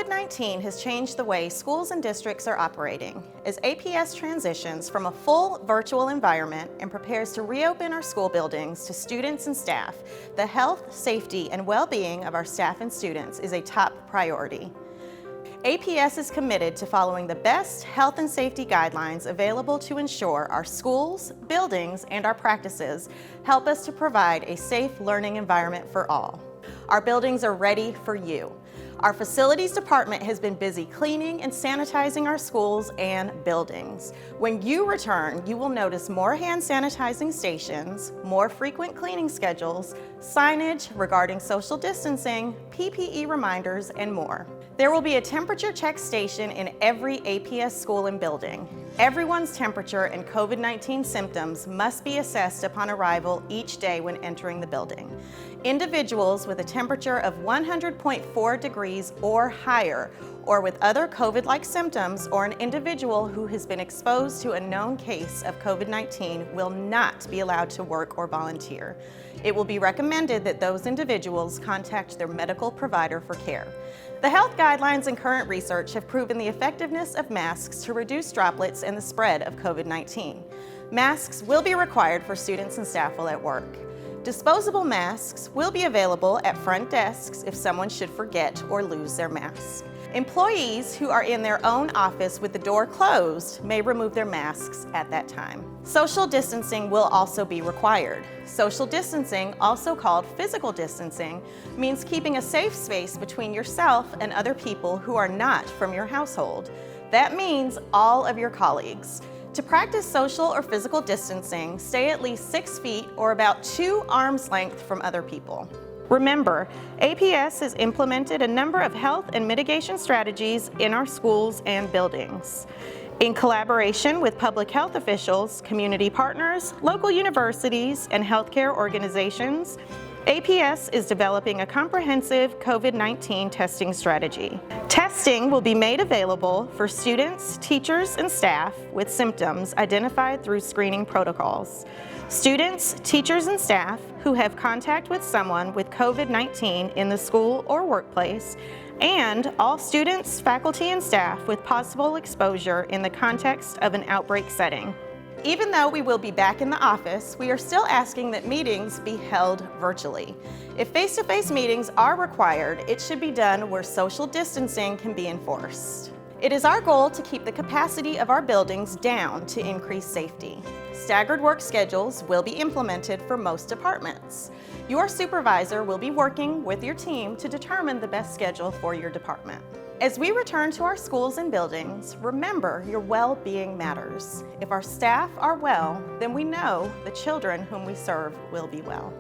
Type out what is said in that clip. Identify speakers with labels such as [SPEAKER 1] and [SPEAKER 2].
[SPEAKER 1] COVID-19 has changed the way schools and districts are operating. As APS transitions from a full virtual environment and prepares to reopen our school buildings to students and staff, the health, safety, and well-being of our staff and students is a top priority. APS is committed to following the best health and safety guidelines available to ensure our schools, buildings, and our practices help us to provide a safe learning environment for all. Our buildings are ready for you. Our facilities department has been busy cleaning and sanitizing our schools and buildings. When you return, you will notice more hand sanitizing stations, more frequent cleaning schedules, signage regarding social distancing, PPE reminders, and more. There will be a temperature check station in every APS school and building. Everyone's temperature and COVID-19 symptoms must be assessed upon arrival each day when entering the building. Individuals with a temperature of 100.4 degrees or higher, or with other COVID-like symptoms, or an individual who has been exposed to a known case of COVID-19 will not be allowed to work or volunteer. It will be recommended that those individuals contact their medical provider for care. The health guidelines and current research have proven the effectiveness of masks to reduce droplets and the spread of COVID-19. Masks will be required for students and staff while at work. Disposable masks will be available at front desks if someone should forget or lose their mask. Employees who are in their own office with the door closed may remove their masks at that time. Social distancing will also be required. Social distancing, also called physical distancing, means keeping a safe space between yourself and other people who are not from your household. That means all of your colleagues. To practice social or physical distancing, stay at least 6 feet or about 2 arms length from other people. Remember, APS has implemented a number of health and mitigation strategies in our schools and buildings. In collaboration with public health officials, community partners, local universities, and healthcare organizations, APS is developing a comprehensive COVID-19 testing strategy. Testing will be made available for students, teachers, and staff with symptoms identified through screening protocols. Students, teachers, and staff who have contact with someone with COVID-19 in the school or workplace, and all students, faculty, and staff with possible exposure in the context of an outbreak setting. Even though we will be back in the office, we are still asking that meetings be held virtually. If face-to-face meetings are required, it should be done where social distancing can be enforced. It is our goal to keep the capacity of our buildings down to increase safety. Staggered work schedules will be implemented for most departments. Your supervisor will be working with your team to determine the best schedule for your department. As we return to our schools and buildings, remember your well-being matters. If our staff are well, then we know the children whom we serve will be well.